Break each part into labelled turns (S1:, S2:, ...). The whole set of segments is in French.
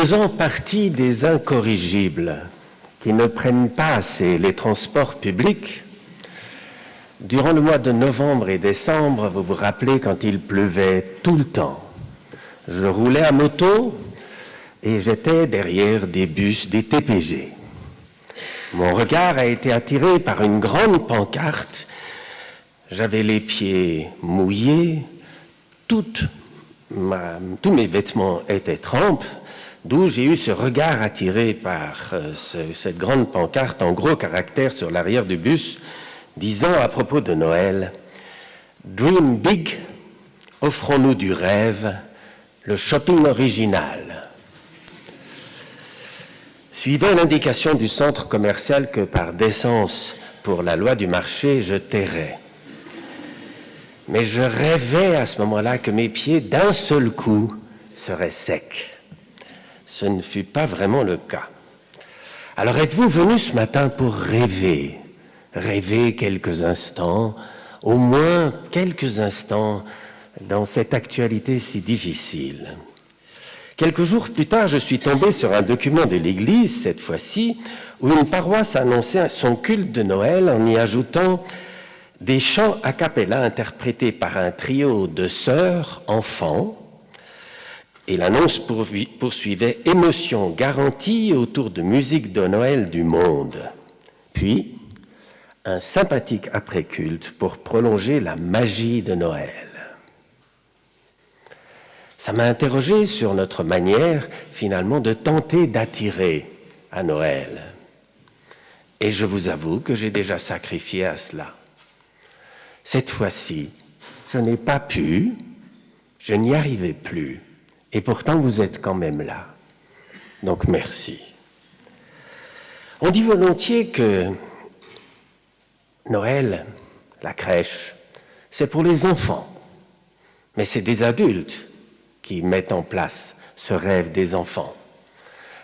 S1: Faisant partie des incorrigibles qui ne prennent pas assez les transports publics, durant le mois de novembre et décembre, vous vous rappelez quand il pleuvait tout le temps. Je roulais à moto et j'étais derrière des bus des TPG. Mon regard a été attiré par une grande pancarte. J'avais les pieds mouillés, tous mes vêtements étaient trempes, d'où j'ai eu ce regard attiré par cette grande pancarte en gros caractères sur l'arrière du bus, disant à propos de Noël, « Dream big, offrons-nous du rêve, le shopping original ». Suivant l'indication du centre commercial que par décence pour la loi du marché, je tairais. Mais je rêvais à ce moment-là que mes pieds, d'un seul coup, seraient secs. Ce ne fut pas vraiment le cas. Alors êtes-vous venu ce matin pour rêver quelques instants, au moins quelques instants, dans cette actualité si difficile? Quelques jours plus tard, je suis tombé sur un document de l'Église, cette fois-ci, où une paroisse annonçait son culte de Noël en y ajoutant des chants a cappella interprétés par un trio de sœurs, enfants, et l'annonce poursuivait « Émotion garantie autour de musique de Noël du monde ». Puis, un sympathique après-culte pour prolonger la magie de Noël. Ça m'a interrogé sur notre manière, finalement, de tenter d'attirer à Noël. Et je vous avoue que j'ai déjà sacrifié à cela. Cette fois-ci, je n'ai pas pu, je n'y arrivais plus, et pourtant vous êtes quand même là. Donc merci. On dit volontiers que Noël, la crèche, c'est pour les enfants, mais c'est des adultes qui mettent en place ce rêve des enfants.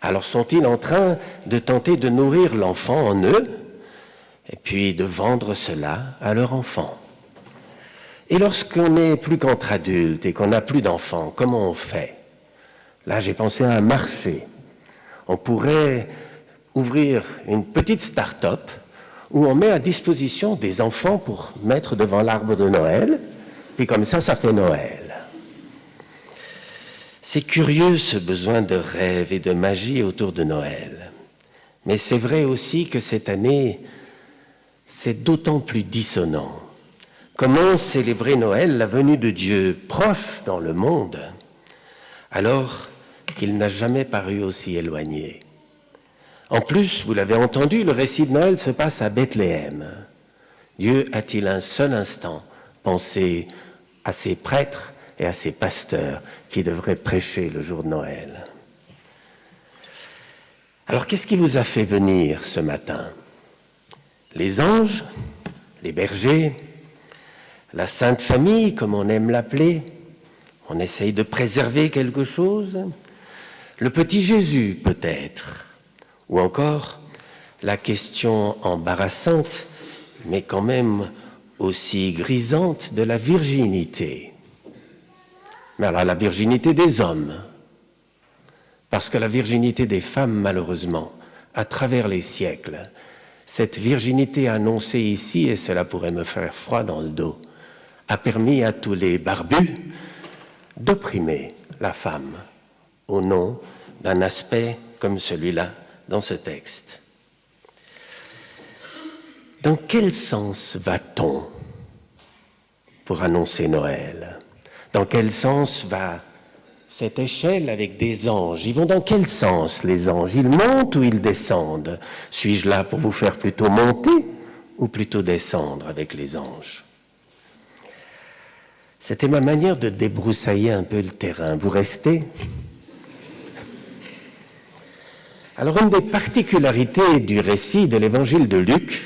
S1: Alors sont-ils en train de tenter de nourrir l'enfant en eux, et puis de vendre cela à leur enfant? Et lorsqu'on n'est plus qu'entre adultes et qu'on n'a plus d'enfants, comment on fait? Là, j'ai pensé à un marché. On pourrait ouvrir une petite start-up où on met à disposition des enfants pour mettre devant l'arbre de Noël, puis comme ça fait Noël. C'est curieux ce besoin de rêve et de magie autour de Noël. Mais c'est vrai aussi que cette année, c'est d'autant plus dissonant. Comment célébrer Noël, la venue de Dieu proche dans le monde, alors qu'il n'a jamais paru aussi éloigné? En plus, vous l'avez entendu, le récit de Noël se passe à Bethléem. Dieu a-t-il un seul instant pensé à ses prêtres et à ses pasteurs qui devraient prêcher le jour de Noël? Alors, qu'est-ce qui vous a fait venir ce matin? Les anges, les bergers, la Sainte Famille, comme on aime l'appeler? On essaye de préserver quelque chose? Le petit Jésus, peut-être? Ou encore, la question embarrassante, mais quand même aussi grisante, de la virginité. Mais alors, la virginité des hommes. Parce que la virginité des femmes, malheureusement, à travers les siècles, cette virginité annoncée ici, et cela pourrait me faire froid dans le dos, a permis à tous les barbus d'opprimer la femme au nom d'un aspect comme celui-là dans ce texte. Dans quel sens va-t-on pour annoncer Noël? Dans quel sens va cette échelle avec des anges? Ils vont dans quel sens, les anges? Ils montent ou ils descendent? Suis-je là pour vous faire plutôt monter ou plutôt descendre avec les anges? C'était ma manière de débroussailler un peu le terrain. Vous restez? Alors, une des particularités du récit de l'évangile de Luc,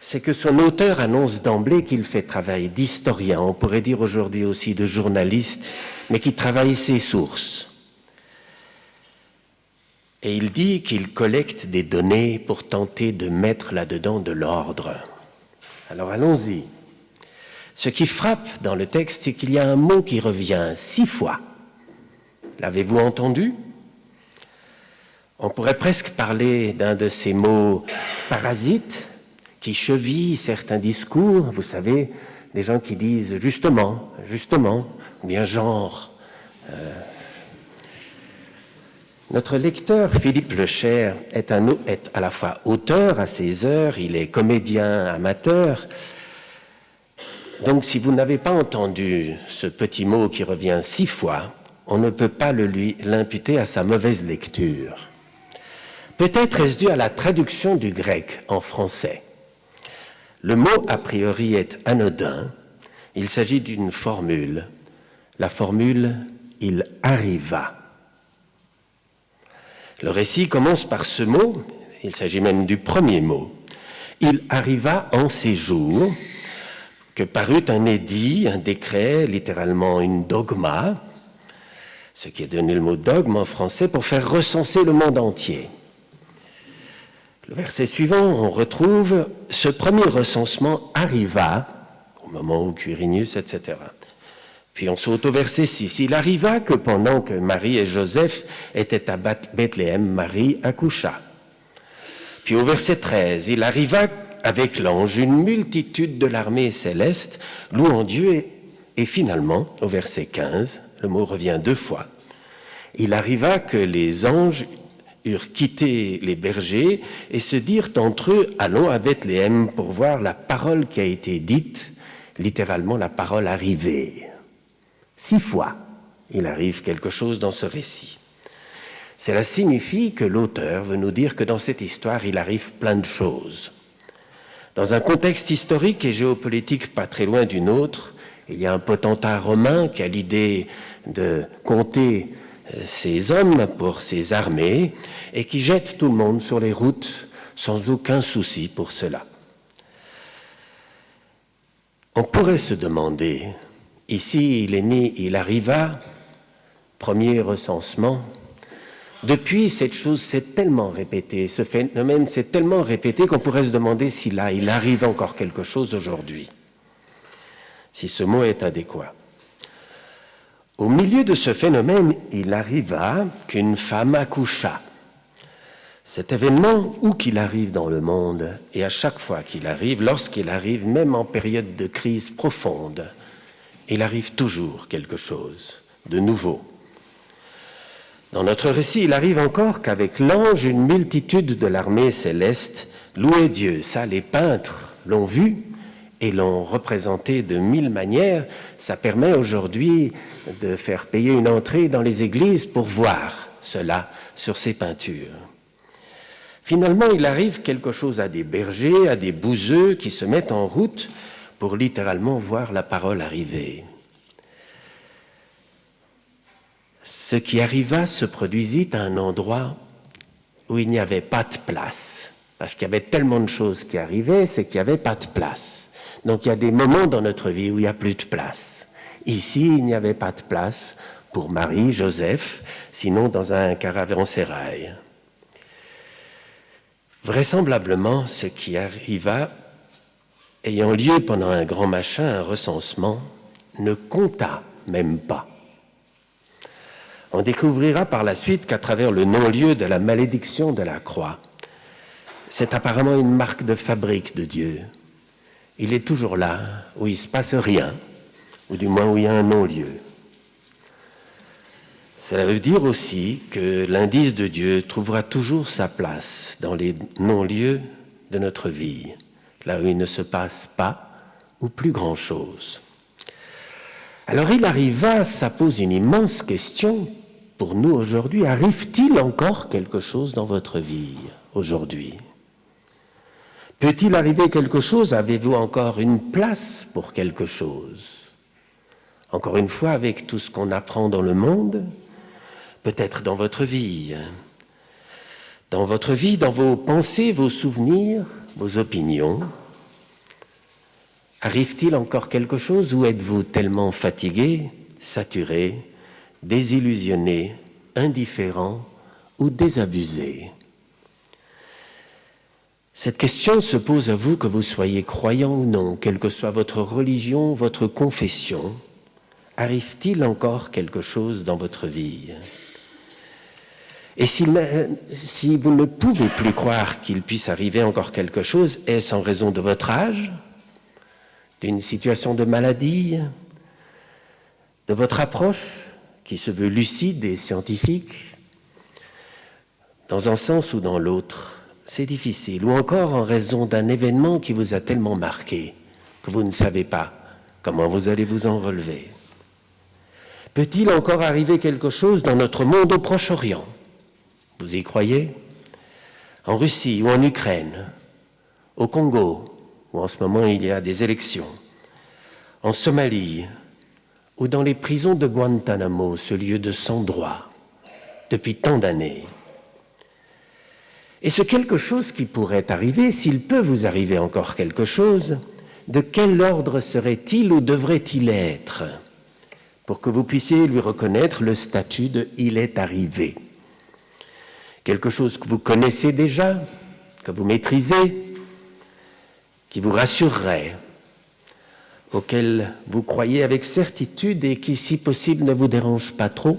S1: c'est que son auteur annonce d'emblée qu'il fait travail d'historien, on pourrait dire aujourd'hui aussi de journaliste, mais qui travaille ses sources. Et il dit qu'il collecte des données pour tenter de mettre là-dedans de l'ordre. Alors allons-y. Ce qui frappe dans le texte, c'est qu'il y a un mot qui revient 6 fois. L'avez-vous entendu ? On pourrait presque parler d'un de ces mots parasites qui chevillent certains discours, vous savez, des gens qui disent justement, ou bien genre. Notre lecteur, Philippe Lecher, est à la fois auteur à ses heures, il est comédien amateur. Donc si vous n'avez pas entendu ce petit mot qui revient 6 fois, on ne peut pas l'imputer à sa mauvaise lecture. Peut-être est-ce dû à la traduction du grec en français. Le mot, a priori, est anodin. Il s'agit d'une formule. La formule « il arriva ». Le récit commence par ce mot, il s'agit même du premier mot. « Il arriva en ces jours » que parut un édit, un décret, littéralement une dogma, ce qui est donné le mot dogme en français, pour faire recenser le monde entier. Le verset suivant, on retrouve ce premier recensement arriva, au moment où Quirinius, etc. Puis on saute au verset 6. Il arriva que pendant que Marie et Joseph étaient à Bethléem, Marie accoucha. Puis au verset 13, il arriva avec l'ange une multitude de l'armée céleste, louant Dieu, et finalement, au verset 15, le mot revient 2 fois. Il arriva que les anges eurent quitté les bergers et se dirent entre eux, allons à Bethléem pour voir la parole qui a été dite, littéralement la parole arrivée. 6 fois, il arrive quelque chose dans ce récit. Cela signifie que l'auteur veut nous dire que dans cette histoire, il arrive plein de choses. Dans un contexte historique et géopolitique pas très loin du nôtre, il y a un potentat romain qui a l'idée de compter ses hommes pour ses armées et qui jette tout le monde sur les routes sans aucun souci pour cela. On pourrait se demander, ici il est mis, il arriva, premier recensement. Depuis, cette chose s'est tellement répétée, ce phénomène s'est tellement répété qu'on pourrait se demander si là, il arrive encore quelque chose aujourd'hui, si ce mot est adéquat. Au milieu de ce phénomène, il arriva qu'une femme accoucha. Cet événement, où qu'il arrive dans le monde, et à chaque fois qu'il arrive, lorsqu'il arrive, même en période de crise profonde, il arrive toujours quelque chose de nouveau. Dans notre récit, il arrive encore qu'avec l'ange, une multitude de l'armée céleste louait Dieu. Ça, les peintres l'ont vu et l'ont représenté de 1000 manières. Ça permet aujourd'hui de faire payer une entrée dans les églises pour voir cela sur ces peintures. Finalement, il arrive quelque chose à des bergers, à des bouseux qui se mettent en route pour littéralement voir la parole arriver. Ce qui arriva se produisit à un endroit où il n'y avait pas de place. Parce qu'il y avait tellement de choses qui arrivaient, c'est qu'il n'y avait pas de place. Donc il y a des moments dans notre vie où il n'y a plus de place. Ici, il n'y avait pas de place pour Marie, Joseph, sinon dans un caravansérail. Vraisemblablement, ce qui arriva, ayant lieu pendant un grand machin, un recensement, ne compta même pas. On découvrira par la suite qu'à travers le non-lieu de la malédiction de la croix, c'est apparemment une marque de fabrique de Dieu. Il est toujours là où il ne se passe rien, ou du moins où il y a un non-lieu. Cela veut dire aussi que l'indice de Dieu trouvera toujours sa place dans les non-lieux de notre vie, là où il ne se passe pas ou plus grand-chose. Alors il arriva, ça pose une immense question pour nous aujourd'hui. Arrive-t-il encore quelque chose dans votre vie aujourd'hui? Peut-il arriver quelque chose? Avez-vous encore une place pour quelque chose? Encore une fois, avec tout ce qu'on apprend dans le monde, peut-être dans votre vie. Dans votre vie, dans vos pensées, vos souvenirs, vos opinions. Arrive-t-il encore quelque chose ou êtes-vous tellement fatigué, saturé, désillusionné, indifférent ou désabusé? Cette question se pose à vous que vous soyez croyant ou non, quelle que soit votre religion, votre confession. Arrive-t-il encore quelque chose dans votre vie? Et si vous ne pouvez plus croire qu'il puisse arriver encore quelque chose, est-ce en raison de votre âge, d'une situation de maladie, de votre approche qui se veut lucide et scientifique? Dans un sens ou dans l'autre, c'est difficile. Ou encore en raison d'un événement qui vous a tellement marqué que vous ne savez pas comment vous allez vous en relever. Peut-il encore arriver quelque chose dans notre monde au Proche-Orient? Vous y croyez? En Russie ou en Ukraine, au Congo, où en ce moment il y a des élections, en Somalie, ou dans les prisons de Guantanamo, ce lieu de sans-droit, depuis tant d'années. Et ce quelque chose qui pourrait arriver, s'il peut vous arriver encore quelque chose, de quel ordre serait-il ou devrait-il être pour que vous puissiez lui reconnaître le statut de « il est arrivé ». Quelque chose que vous connaissez déjà, que vous maîtrisez, qui vous rassurerait, auquel vous croyez avec certitude et qui, si possible, ne vous dérange pas trop?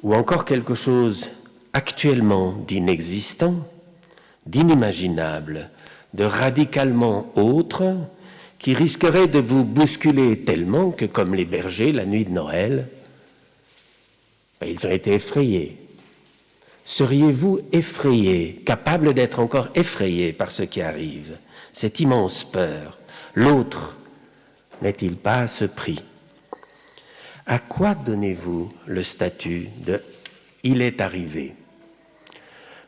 S1: Ou encore quelque chose actuellement d'inexistant, d'inimaginable, de radicalement autre, qui risquerait de vous bousculer tellement que, comme les bergers la nuit de Noël, ils ont été effrayés. Seriez-vous effrayé, capable d'être encore effrayé par ce qui arrive, cette immense peur? L'autre n'est-il pas à ce prix? À quoi donnez-vous le statut de « il est arrivé » ?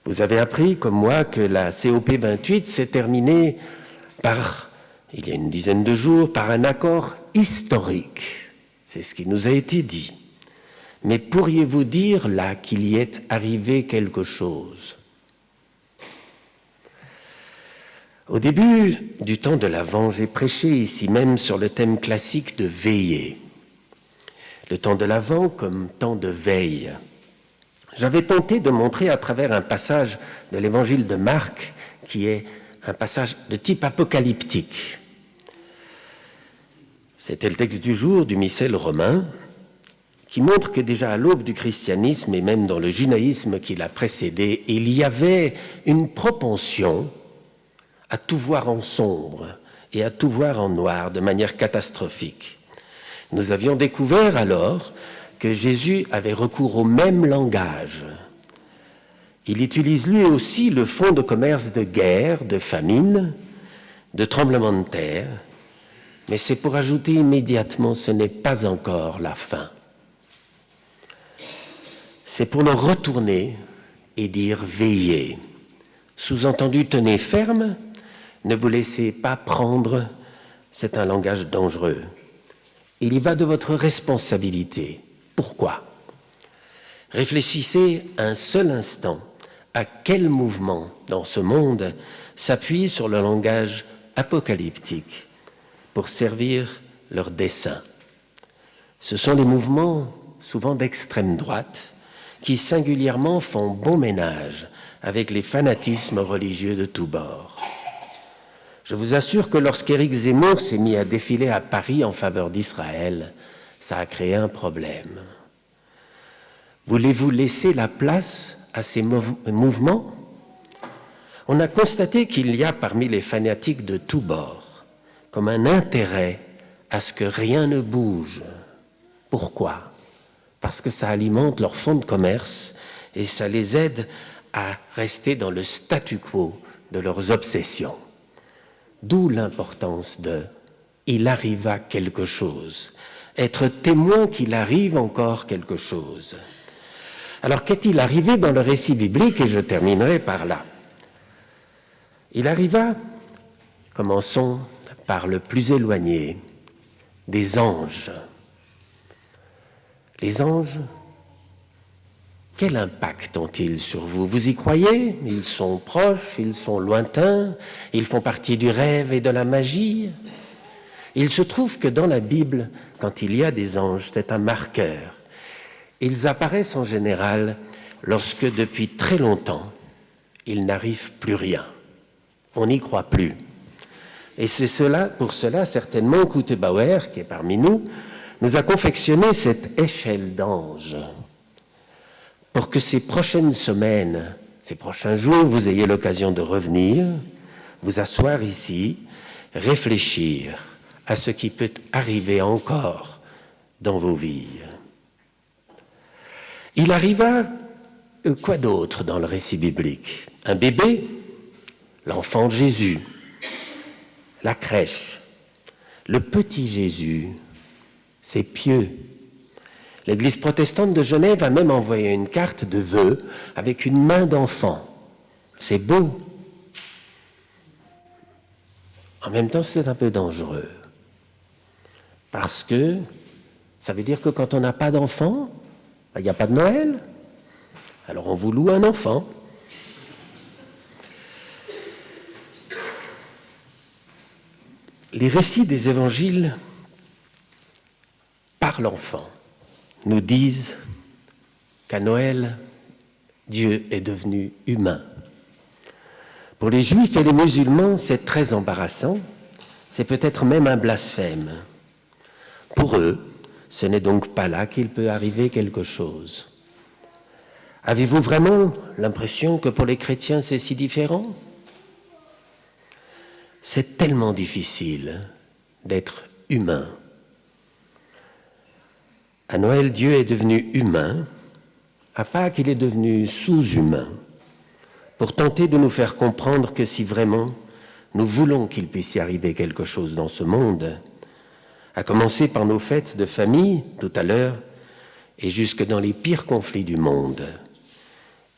S1: Vous avez appris, comme moi, que la COP 28 s'est terminée par, il y a une dizaine de jours, par un accord historique. C'est ce qui nous a été dit. Mais pourriez-vous dire là qu'il y est arrivé quelque chose? Au début du temps de l'Avent, j'ai prêché ici même sur le thème classique de veiller. Le temps de l'Avent comme temps de veille. J'avais tenté de montrer à travers un passage de l'évangile de Marc, qui est un passage de type apocalyptique. C'était le texte du jour du missel romain, qui montre que déjà à l'aube du christianisme et même dans le judaïsme qui l'a précédé, il y avait une propension à tout voir en sombre et à tout voir en noir de manière catastrophique. Nous avions découvert alors que Jésus avait recours au même langage. Il utilise lui aussi le fonds de commerce de guerre, de famine, de tremblement de terre, mais c'est pour ajouter immédiatement, ce n'est pas encore la fin. C'est pour le retourner et dire « veillez ». Sous-entendu, tenez ferme, ne vous laissez pas prendre, c'est un langage dangereux. Il y va de votre responsabilité. Pourquoi? Réfléchissez un seul instant à quel mouvement dans ce monde s'appuie sur le langage apocalyptique pour servir leurs desseins. Ce sont les mouvements souvent d'extrême droite qui singulièrement font bon ménage avec les fanatismes religieux de tous bords. Je vous assure que lorsqu'Éric Zemmour s'est mis à défiler à Paris en faveur d'Israël, ça a créé un problème. Voulez-vous laisser la place à ces mouvements? On a constaté qu'il y a parmi les fanatiques de tous bords comme un intérêt à ce que rien ne bouge. Pourquoi? Parce que ça alimente leur fonds de commerce et ça les aide à rester dans le statu quo de leurs obsessions. D'où l'importance de « il arriva quelque chose », être témoin qu'il arrive encore quelque chose. Alors qu'est-il arrivé dans le récit biblique? Et je terminerai par là. Il arriva, commençons par le plus éloigné, des anges. Les anges, quel impact ont-ils sur vous? Vous y croyez? Ils sont proches, ils sont lointains, ils font partie du rêve et de la magie. Il se trouve que dans la Bible, quand il y a des anges, c'est un marqueur. Ils apparaissent en général lorsque depuis très longtemps, il n'arrive plus rien. On n'y croit plus. Et c'est pour cela, certainement, Kute Bauer, qui est parmi nous a confectionné cette échelle d'anges. pour que ces prochaines semaines, ces prochains jours, vous ayez l'occasion de revenir, vous asseoir ici, réfléchir à ce qui peut arriver encore dans vos vies. Il arriva quoi d'autre dans le récit biblique? Un bébé, l'enfant de Jésus, la crèche, le petit Jésus, c'est pieux. L'Église protestante de Genève a même envoyé une carte de vœux avec une main d'enfant. C'est beau. En même temps, c'est un peu dangereux. Parce que ça veut dire que quand on n'a pas d'enfant, il n'y a pas de Noël. Alors on vous loue un enfant. Les récits des évangiles par l'enfant nous disent qu'à Noël, Dieu est devenu humain. Pour les Juifs et les musulmans, c'est très embarrassant, c'est peut-être même un blasphème. Pour eux, ce n'est donc pas là qu'il peut arriver quelque chose. Avez-vous vraiment l'impression que pour les chrétiens, c'est si différent? C'est tellement difficile d'être humain. À Noël, Dieu est devenu humain, à Pâques, il est devenu sous-humain, pour tenter de nous faire comprendre que si vraiment nous voulons qu'il puisse y arriver quelque chose dans ce monde, à commencer par nos fêtes de famille tout à l'heure, et jusque dans les pires conflits du monde,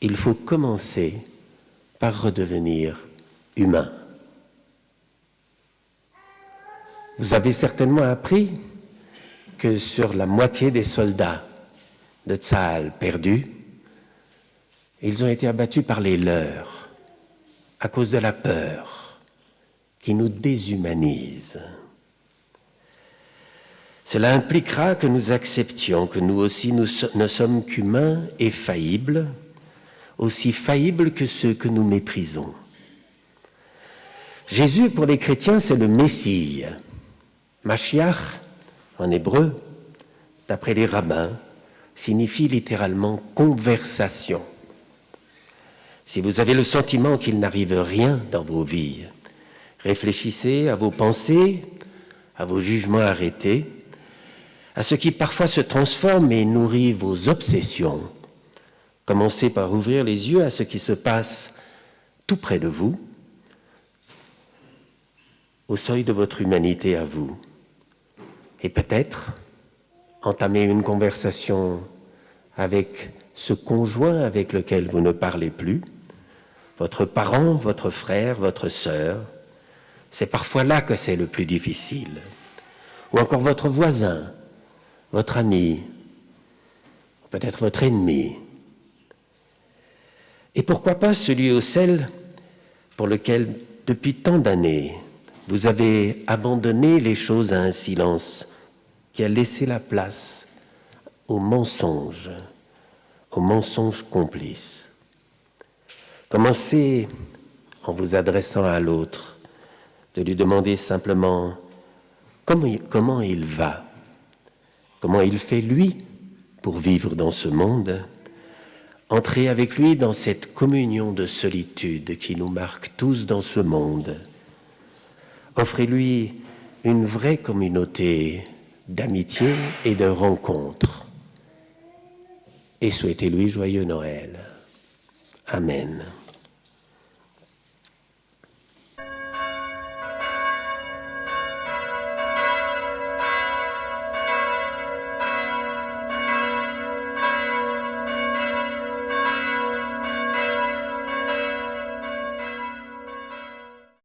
S1: il faut commencer par redevenir humain. Vous avez certainement appris que sur la moitié des soldats de Tsahal perdus, ils ont été abattus par les leurs à cause de la peur qui nous déshumanise. Cela impliquera que nous acceptions que nous aussi nous ne sommes qu'humains et faillibles, aussi faillibles que ceux que nous méprisons. Jésus, pour les chrétiens, c'est le Messie. Mashiach, en hébreu, d'après les rabbins, signifie littéralement conversation. Si vous avez le sentiment qu'il n'arrive rien dans vos vies, réfléchissez à vos pensées, à vos jugements arrêtés, à ce qui parfois se transforme et nourrit vos obsessions. Commencez par ouvrir les yeux à ce qui se passe tout près de vous, au seuil de votre humanité à vous. Et peut-être entamer une conversation avec ce conjoint avec lequel vous ne parlez plus, votre parent, votre frère, votre sœur. C'est parfois là que c'est le plus difficile. Ou encore votre voisin, votre ami, peut-être votre ennemi. Et pourquoi pas celui ou celle pour lequel, depuis tant d'années, vous avez abandonné les choses à un silence qui a laissé la place au mensonge complice. Commencez, en vous adressant à l'autre, de lui demander simplement comment il va, comment il fait lui pour vivre dans ce monde. Entrez avec lui dans cette communion de solitude qui nous marque tous dans ce monde. Offrez-lui une vraie communauté d'amitié et de rencontres. Et souhaitez-lui joyeux Noël. Amen.